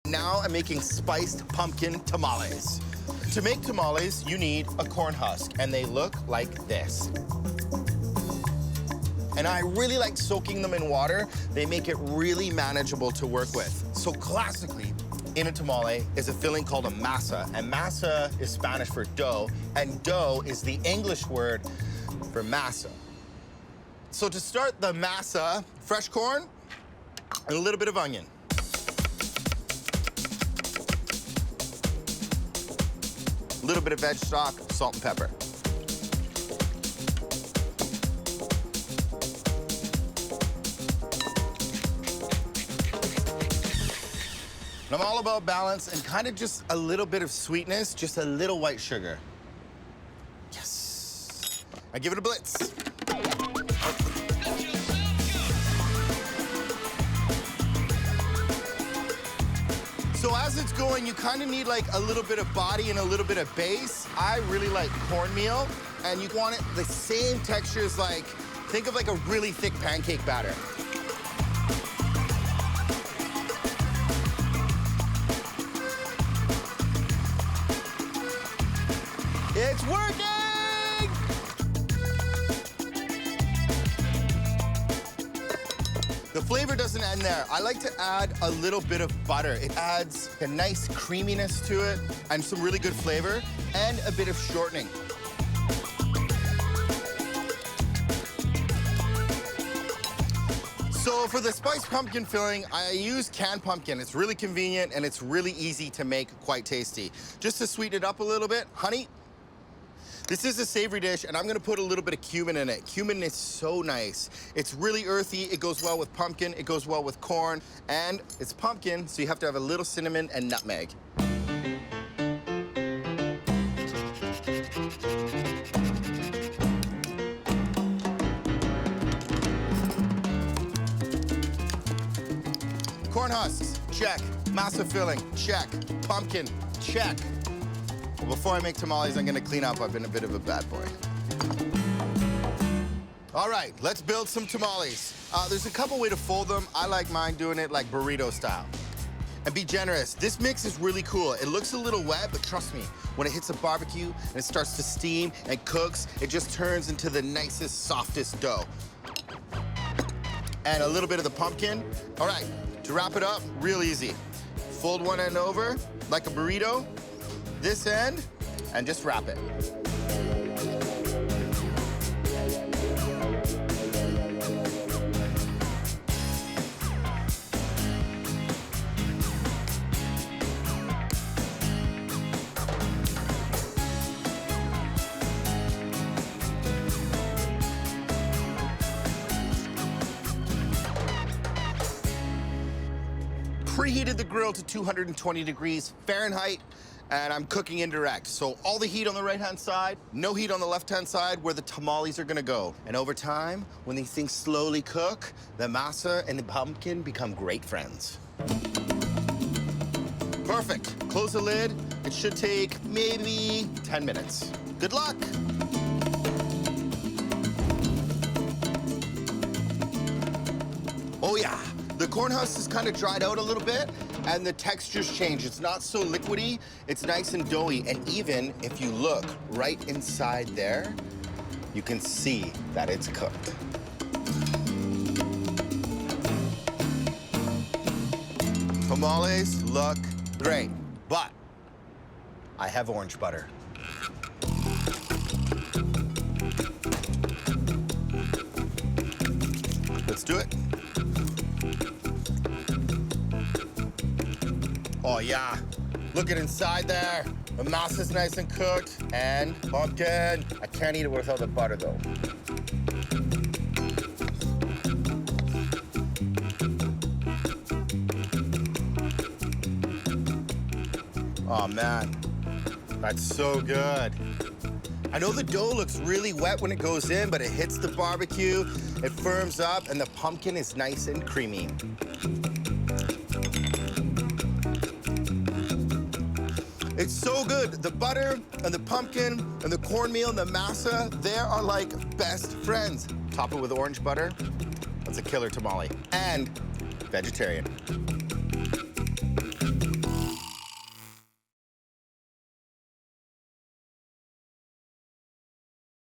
Now I'm making spiced pumpkin tamales. To make tamales, you need a corn husk, and they look like this. And I really like soaking them in water. They make it really manageable to work with. So classically, in a tamale is a filling called a masa, and masa is Spanish for dough, and dough is the English word for masa. So to start the masa, fresh corn and a little bit of onion. A little bit of veg stock, salt and pepper. And I'm all about balance and kind of just a little bit of sweetness, just a little white sugar. Yes. I give it a blitz. So as it's going, you kind of need like a little bit of body and a little bit of base. I really like cornmeal, and you want it the same texture as like, think of like a really thick pancake batter. It's working! The flavor doesn't end there. I like to add a little bit of butter. It adds a nice creaminess to it and some really good flavor and a bit of shortening. So for the spiced pumpkin filling, I use canned pumpkin. It's really convenient and it's really easy to make quite tasty. Just to sweeten it up a little bit, honey. This is a savory dish, and I'm gonna put a little bit of cumin in it. Cumin is so nice. It's really earthy, it goes well with pumpkin, it goes well with corn, and it's pumpkin, so you have to have a little cinnamon and nutmeg. Corn husks, check. Masa filling, check. Pumpkin, check. Well, before I make tamales, I'm gonna clean up. I've been a bit of a bad boy. All right, let's build some tamales. There's a couple ways to fold them. I like mine doing it like burrito style. And be generous. This mix is really cool. It looks a little wet, but trust me, when it hits a barbecue and it starts to steam and cooks, it just turns into the nicest, softest dough. And a little bit of the pumpkin. All right, to wrap it up, real easy. Fold one end over like a burrito, this end, and just wrap it. Preheated the grill to 220 degrees Fahrenheit, and I'm cooking indirect. So all the heat on the right-hand side, no heat on the left-hand side where the tamales are gonna go. And over time, when these things slowly cook, the masa and the pumpkin become great friends. Perfect. Close the lid. It should take maybe 10 minutes. Good luck. Oh yeah. The corn husk is kind of dried out a little bit, and the texture's changed. It's not so liquidy, it's nice and doughy. And even if you look right inside there, you can see that it's cooked. Tamales look great, but I have orange butter. Let's do it. Oh yeah, look at inside there. The masa's nice and cooked, and pumpkin. I can't eat it without the butter though. Oh man, that's so good. I know the dough looks really wet when it goes in, but it hits the barbecue, it firms up, and the pumpkin is nice and creamy. It's so good. The butter and the pumpkin and the cornmeal and the masa, they are like best friends. Top it with orange butter. That's a killer tamale. And vegetarian.